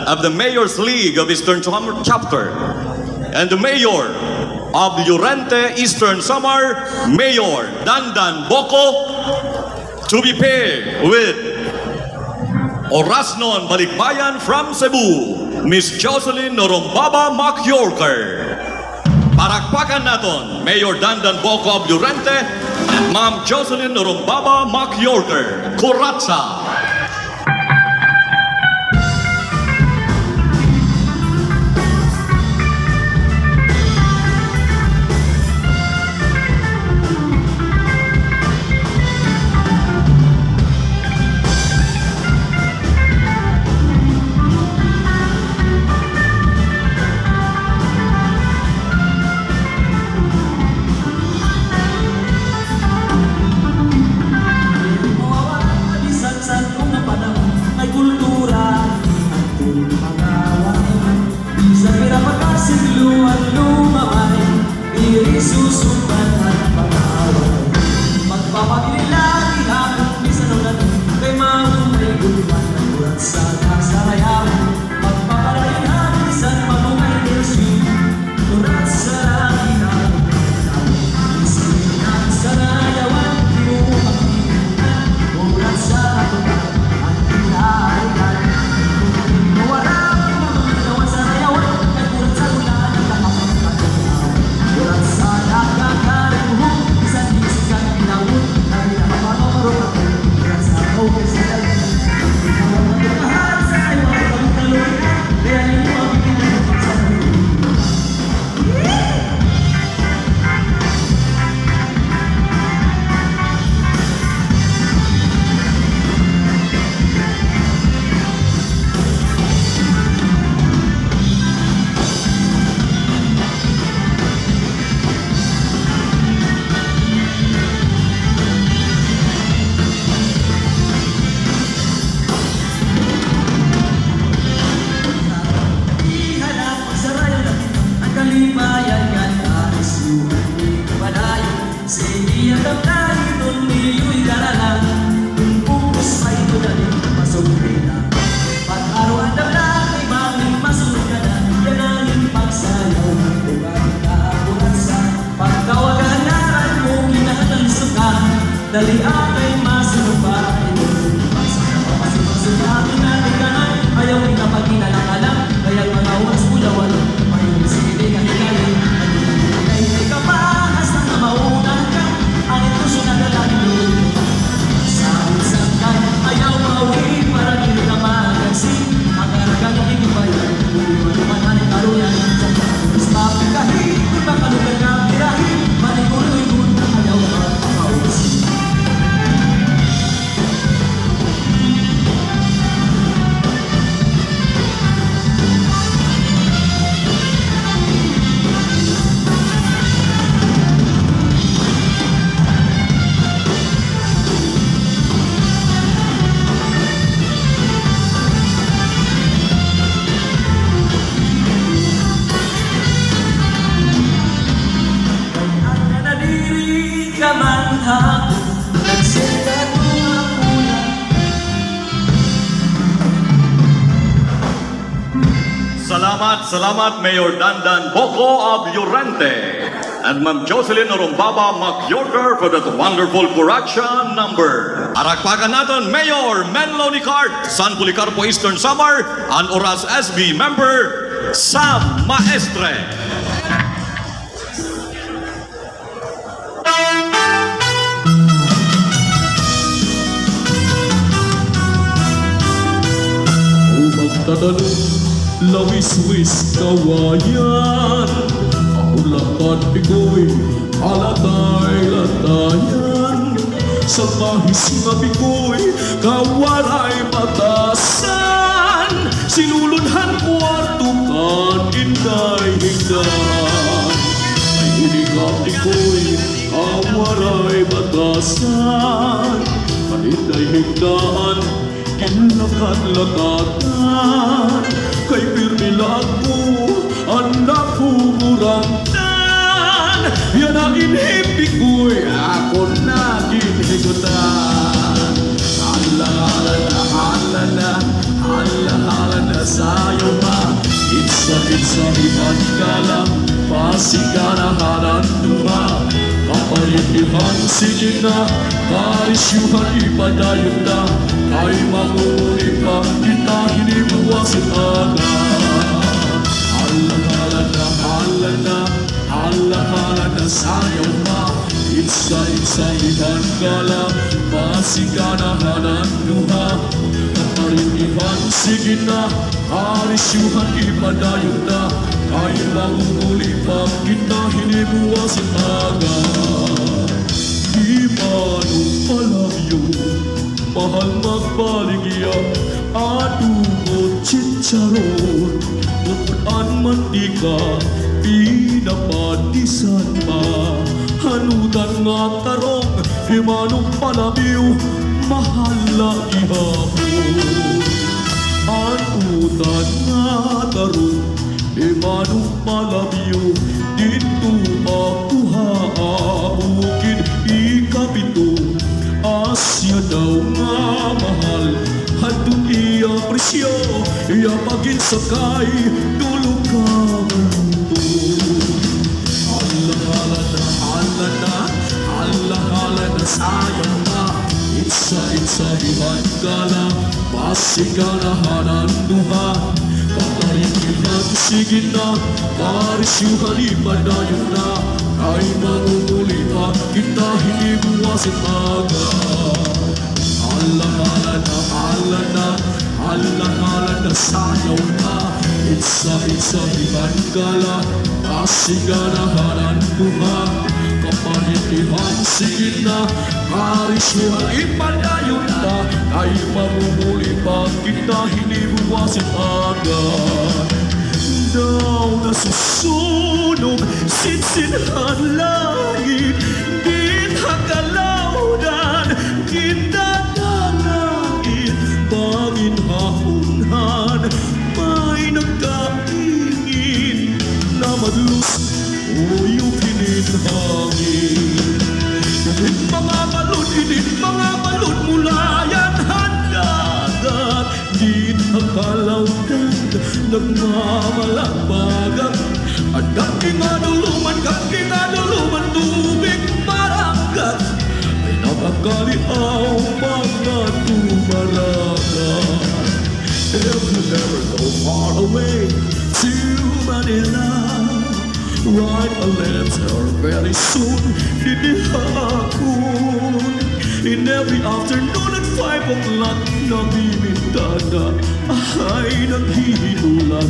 Of the Mayor's League of Eastern Samar Chapter and the Mayor of Llorente Eastern Samar, Mayor Dandan Boko, to be paired with Orasnon Balikbayan from Cebu, Miss Jocelyn Norumbaba Macyorker. Parakpakan naton Mayor Dandan Boko of Llorente and Ma'am Jocelyn Norumbaba Macyorker, Kuratsa. Dali ay masupay Masupay natin natin kanay Ayaw ikapagina ng alam Kaya mga oras ulawan Mayroon sige ka hikayin Ay ikapahas na maunan ka Ang ito siya na lalaki Sa isang kan Ayaw mauwi para hindi ka magagsin Ang karagan ng ikibayan Kung manuman ang karuyan Mas mapikahin Kung makalugan ka pirahin Maniguloy-guloy Ayaw mapakausin Salamat Mayor Dandan Boko of Llorente and Ma'am Jocelyn Norumbaba Macyorker for that wonderful correction number. Arakpakan natin Mayor Menlo Nicart, San Policarpo Eastern Samar, and Oras SB member Sam Maestre. Magdadalo lawis-wis kawayan Ang lakad pigoy alatay-latayan Sa mahis nga pigoy kawaray batasan Sinulunhan kwarto kan inday-higdan Ay ulikap pigoy kawaray batasan Kan inday-higdan kinlakat-lakatan Kay pirmilag mo ang napugurantan Yan ang inhipik ko'y ako na Isa-isahihan ka lang, pasiganahan duha. Kapalitihan, sige na, karisyuhan, ipadayon na. Ay mangunguli pa, kita hinibuwasin aga. Hala-hala na, hala-hala na sayaw pa. Isa-isahihan ka lang, pasiganahan duha. Kapalitihan, sige na, karisyuhan, ipadayon na. Ay mangunguli pa, kita hinibuwasin aga. Di manong palabyo, mahal magbaligya, adugot chicharon, bukan mantika, pinapadisan pa. Hanutan nga tarong, di manong palabyo, mahal lagi hapon. Hanutan nga tarong, di manong palabyo, dito makuha bukid ikapito. Asya daw nga mahal, hatun iya presyo, iya pagin sakay, tulog ka mundo. Hala-hala na sayang na, isa-isahihan ka lang, pasiganahan duha. Kapaligihan, sige na, karisyuhan, ipadayon na. Ay mangunguli pa, kita hinibuwasin aga. Hala-hala na sayaw na. Isa-isahihan ka lang, pasiganahan duha. Kapaligihan, sige na, karisyuhan, ipadayon na. Ay mangunguli pa, kita hinibuwasin aga. Daw nasusunog, sinsinhan langit, di nakalaudan, kindanangit, bangin hahunhan, may nagkaingin, na madlus, uyupinin hangin. Init mga balod mula yan handagat, di nakalaudan, nagmamalagbagan. At kaking aduluman, tubig maranggat, ay napakaliaw mga tumalagan. If you never go far away to Manila, write a letter very soon, didihakun. In every afternoon at 5 o'clock, nabibintada, ay naghihinulan,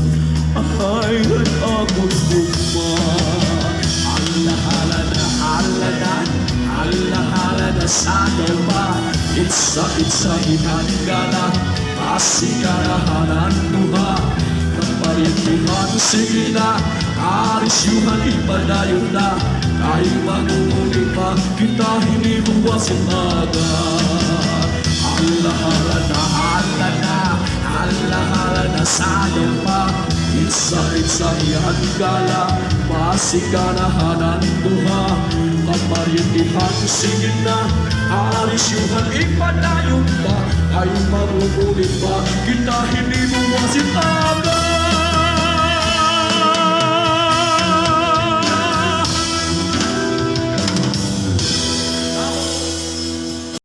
ay nag-agos gugma. Hala-hala na sayaw pa, isa-isahihan ka lang, pasiganahan duha. Kapalitihan, sige na, karisyuhan, ipadayon na. Ay mangunguli pa, kita hinibuwasin aga. Hala-hala na sayaw pa, isa-isahihan ka lang, pasiganahan duha. Kapalitihan, sige na, karisyuhan, ipadayon pa. Ay mangunguli pa, kita hinibuwasin aga.